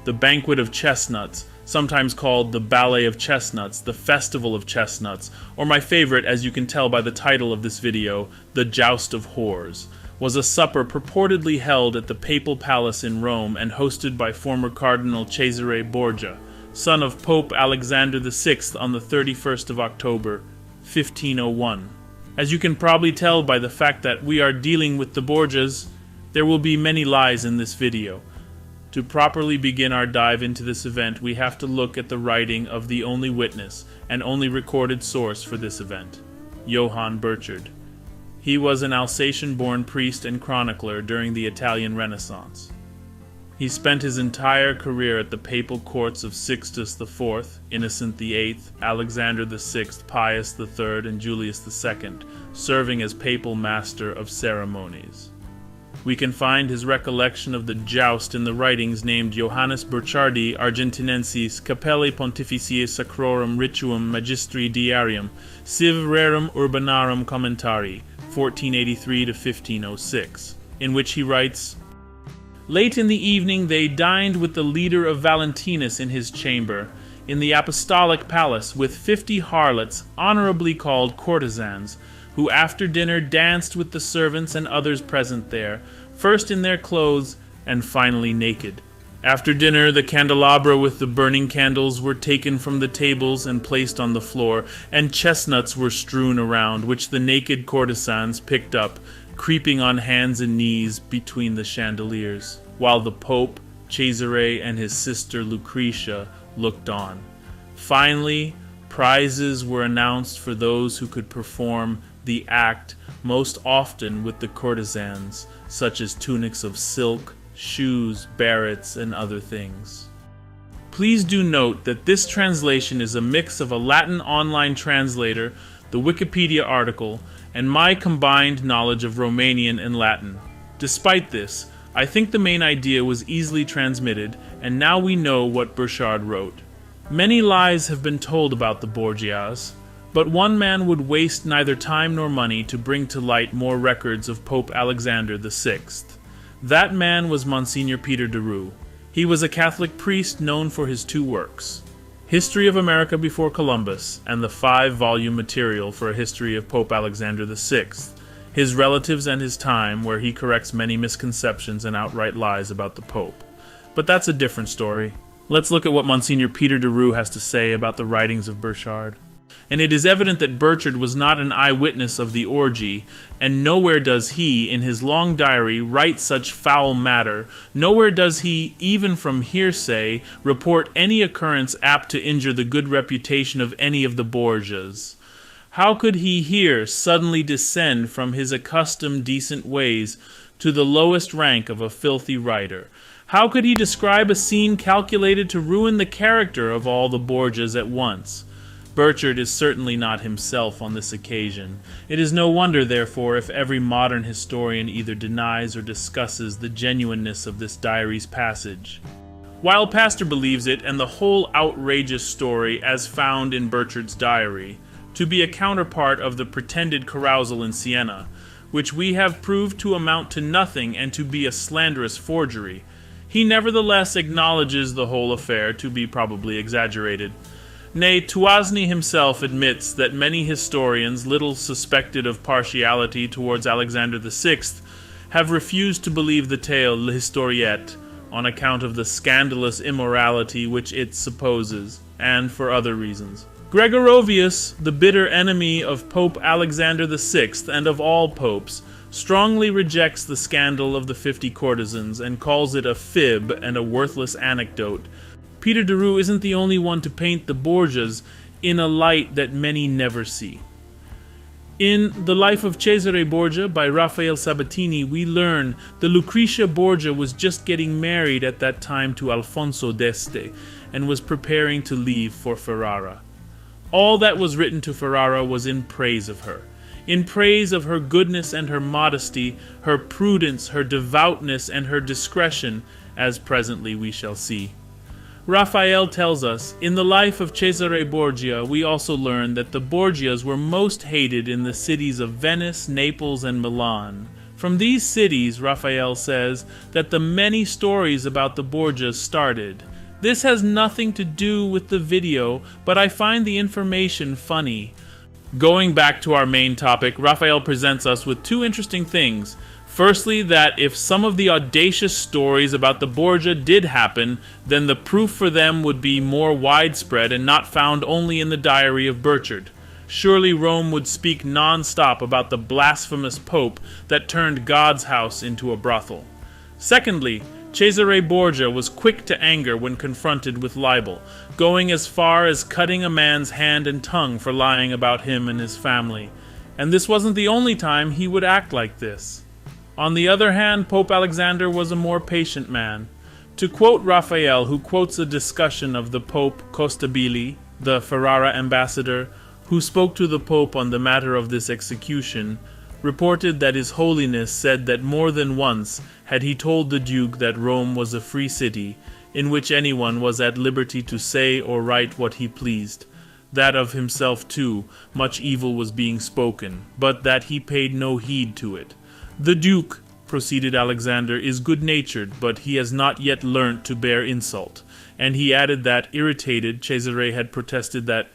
the Banquet of Chestnuts, sometimes called the Ballet of Chestnuts, the Festival of Chestnuts, or my favorite, as you can tell by the title of this video, the Joust of Whores, was a supper purportedly held at the Papal Palace in Rome and hosted by former Cardinal Cesare Borgia, son of Pope Alexander VI, on the 31st of October, 1501. As you can probably tell by the fact that we are dealing with the Borgias, there will be many lies in this video. To properly begin our dive into this event, we have to look at the writing of the only witness and only recorded source for this event, Johann Burchard. He was an Alsatian-born priest and chronicler during the Italian Renaissance. He spent his entire career at the papal courts of Sixtus IV, Innocent VIII, Alexander VI, Pius III, and Julius II, serving as papal master of ceremonies. We can find his recollection of the joust in the writings named Johannes Burchardi Argentinensis Capellae Pontificiae Sacrorum Rituum Magistri Diarium Civ Rerum Urbanarum Commentarii, 1483 to 1506, in which he writes, "Late in the evening they dined with the leader of Valentinus in his chamber, in the Apostolic Palace, with 50 harlots, honorably called courtesans, who after dinner danced with the servants and others present there, first in their clothes and finally naked. After dinner the candelabra with the burning candles were taken from the tables and placed on the floor, and chestnuts were strewn around, which the naked courtesans picked up, creeping on hands and knees between the chandeliers, while the Pope, Cesare, and his sister Lucretia looked on. Finally, prizes were announced for those who could perform the act, most often with the courtesans, such as tunics of silk, shoes, barrets, and other things." Please do note that this translation is a mix of a Latin online translator, the Wikipedia article, and my combined knowledge of Romanian and Latin. Despite this, I think the main idea was easily transmitted, and now we know what Burchard wrote. Many lies have been told about the Borgias, but one man would waste neither time nor money to bring to light more records of Pope Alexander VI. That man was Monsignor Peter de Roo. He was a Catholic priest known for his two works, History of America Before Columbus, and the 5-volume material for a history of Pope Alexander VI, his relatives and his time, where he corrects many misconceptions and outright lies about the Pope. But that's a different story. Let's look at what Monsignor Peter de Roo has to say about the writings of Burchard. And it is evident that Burchard was not an eyewitness of the orgy, and nowhere does he, in his long diary, write such foul matter. Nowhere does he, even from hearsay, report any occurrence apt to injure the good reputation of any of the Borgias. How could he here suddenly descend from his accustomed decent ways to the lowest rank of a filthy writer? How could he describe a scene calculated to ruin the character of all the Borgias at once? Burchard is certainly not himself on this occasion. It is no wonder, therefore, if every modern historian either denies or discusses the genuineness of this diary's passage. While Pastor believes it, and the whole outrageous story as found in Burchard's diary, to be a counterpart of the pretended carousal in Siena, which we have proved to amount to nothing and to be a slanderous forgery, he nevertheless acknowledges the whole affair to be probably exaggerated. Nay, Tuazny himself admits that many historians, little suspected of partiality towards Alexander VI, have refused to believe the tale L'Historiette on account of the scandalous immorality which it supposes, and for other reasons. Gregorovius, the bitter enemy of Pope Alexander VI and of all popes, strongly rejects the scandal of the 50 courtesans and calls it a fib and a worthless anecdote. Peter de Roo isn't the only one to paint the Borgias in a light that many never see. In The Life of Cesare Borgia by Raphael Sabatini, we learn that Lucretia Borgia was just getting married at that time to Alfonso d'Este and was preparing to leave for Ferrara. All that was written to Ferrara was in praise of her. In praise of her goodness and her modesty, her prudence, her devoutness, and her discretion, as presently we shall see. Raphael tells us, in the life of Cesare Borgia, we also learn that the Borgias were most hated in the cities of Venice, Naples, and Milan. From these cities, Raphael says, that the many stories about the Borgias started, This has nothing to do with the video, but I find the information funny. Going back to our main topic, Raphael presents us with two interesting things. Firstly, that if some of the audacious stories about the Borgia did happen, then the proof for them would be more widespread and not found only in the diary of Burchard. Surely Rome would speak non-stop about the blasphemous pope that turned God's house into a brothel. Secondly, Cesare Borgia was quick to anger when confronted with libel, going as far as cutting a man's hand and tongue for lying about him and his family. And this wasn't the only time he would act like this. On the other hand, Pope Alexander was a more patient man. To quote Raphael, who quotes a discussion of the Pope Costabili, the Ferrara ambassador, who spoke to the Pope on the matter of this execution, reported that His Holiness said that more than once had he told the Duke that Rome was a free city, in which anyone was at liberty to say or write what he pleased, that of himself too much evil was being spoken, but that he paid no heed to it. The Duke, proceeded Alexander, is good-natured, but he has not yet learnt to bear insult, and he added that, irritated, Cesare had protested that,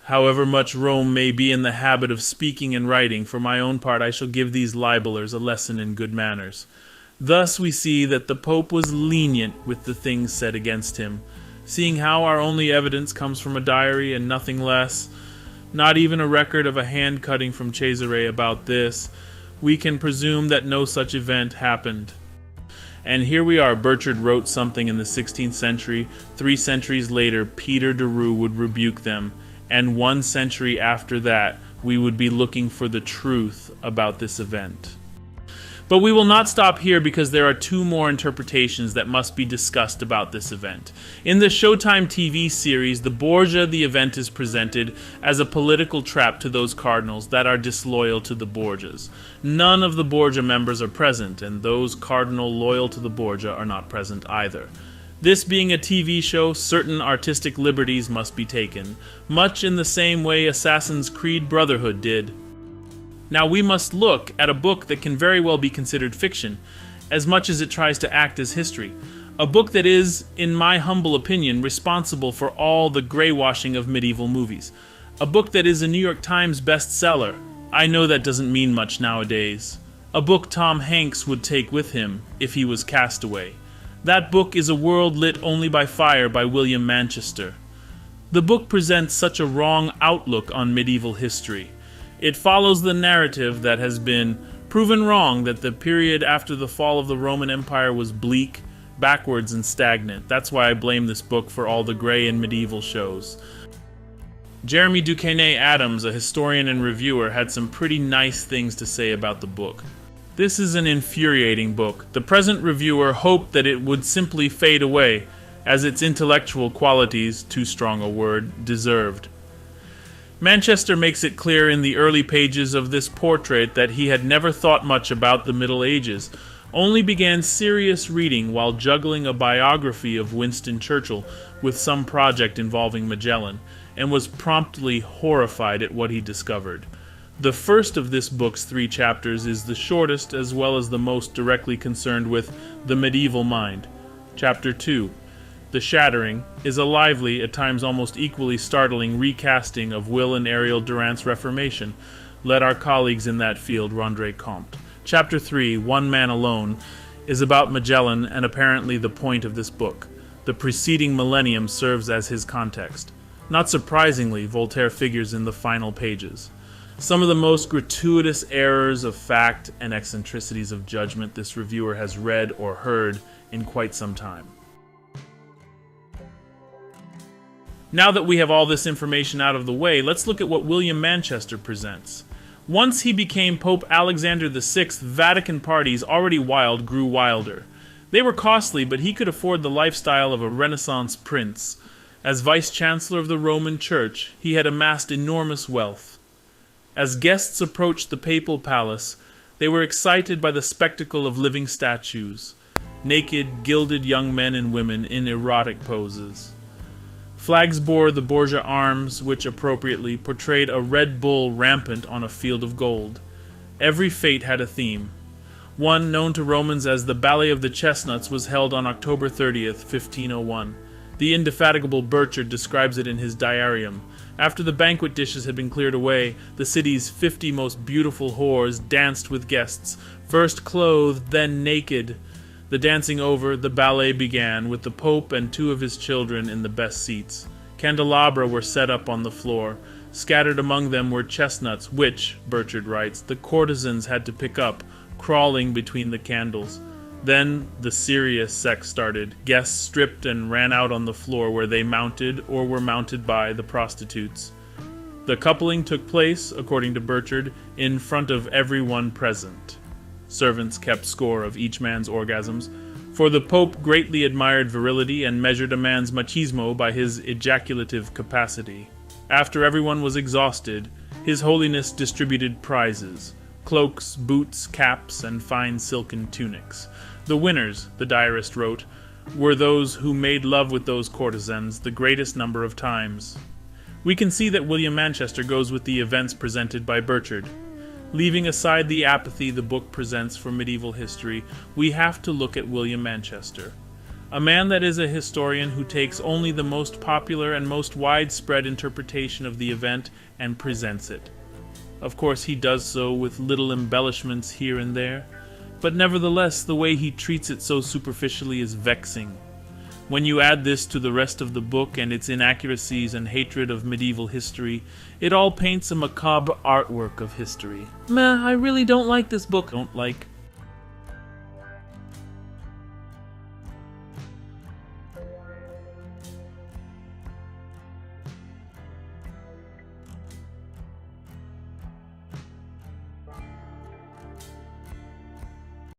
however much Rome may be in the habit of speaking and writing, for my own part I shall give these libellers a lesson in good manners. Thus we see that the Pope was lenient with the things said against him. Seeing how our only evidence comes from a diary and nothing less, not even a record of a hand cutting from Cesare about this, we can presume that no such event happened. And here we are, Burchard wrote something in the 16th century, 3 centuries later Peter de Roo would rebuke them, and 1 century after that, we would be looking for the truth about this event. But we will not stop here because there are 2 more interpretations that must be discussed about this event. In the Showtime TV series, the Borgia the event is presented as a political trap to those cardinals that are disloyal to the Borgias. None of the Borgia members are present, and those cardinal loyal to the Borgia are not present either. This being a TV show, certain artistic liberties must be taken, much in the same way Assassin's Creed Brotherhood did. Now we must look at a book that can very well be considered fiction, as much as it tries to act as history. A book that is, in my humble opinion, responsible for all the grey-washing of medieval movies. A book that is a New York Times bestseller. I know that doesn't mean much nowadays. A book Tom Hanks would take with him if he was cast away. That book is A World Lit Only by Fire by William Manchester. The book presents such a wrong outlook on medieval history. It follows the narrative that has been proven wrong, that the period after the fall of the Roman Empire was bleak, backwards, and stagnant. That's why I blame this book for all the gray and medieval shows. Jeremy Duquesne Adams, a historian and reviewer, had some pretty nice things to say about the book. This is an infuriating book. The present reviewer hoped that it would simply fade away, as its intellectual qualities, too strong a word, deserved. Manchester makes it clear in the early pages of this portrait that he had never thought much about the Middle Ages, only began serious reading while juggling a biography of Winston Churchill with some project involving Magellan, and was promptly horrified at what he discovered. The first of this book's 3 chapters is the shortest as well as the most directly concerned with the medieval mind. Chapter 2, The Shattering, is a lively, at times almost equally startling recasting of Will and Ariel Durant's Reformation, led our colleagues in that field, Rondre Comte. Chapter 3, One Man Alone, is about Magellan and apparently the point of this book. The preceding millennium serves as his context. Not surprisingly, Voltaire figures in the final pages. Some of the most gratuitous errors of fact and eccentricities of judgment this reviewer has read or heard in quite some time. Now that we have all this information out of the way, let's look at what William Manchester presents. Once he became Pope Alexander VI, Vatican parties, already wild, grew wilder. They were costly, but he could afford the lifestyle of a Renaissance prince. As Vice-Chancellor of the Roman Church, he had amassed enormous wealth. As guests approached the Papal Palace, they were excited by the spectacle of living statues, naked, gilded young men and women in erotic poses. Flags bore the Borgia arms, which appropriately portrayed a red bull rampant on a field of gold. Every fete had a theme. One, known to Romans as the Ballet of the Chestnuts, was held on October 30th, 1501. The indefatigable Burchard describes it in his diarium. After the banquet dishes had been cleared away, the city's 50 most beautiful whores danced with guests, first clothed, then naked. The dancing over, the ballet began, with the Pope and 2 of his children in the best seats. Candelabra were set up on the floor. Scattered among them were chestnuts, which, Burchard writes, the courtesans had to pick up, crawling between the candles. Then the serious sex started. Guests stripped and ran out on the floor where they mounted or were mounted by the prostitutes. The coupling took place, according to Burchard, in front of everyone present. Servants kept score of each man's orgasms, for the Pope greatly admired virility and measured a man's machismo by his ejaculative capacity. After everyone was exhausted, His Holiness distributed prizes: cloaks, boots, caps, and fine silken tunics. The winners, the diarist wrote, were those who made love with those courtesans the greatest number of times. We can see that William Manchester goes with the events presented by Burchard. Leaving aside the apathy the book presents for medieval history, we have to look at William Manchester, a man that is a historian who takes only the most popular and most widespread interpretation of the event and presents it. Of course, he does so with little embellishments here and there, but nevertheless the way he treats it so superficially is vexing. When you add this to the rest of the book and its inaccuracies and hatred of medieval history, it all paints a macabre artwork of history. Meh, I really don't like this book. Don't like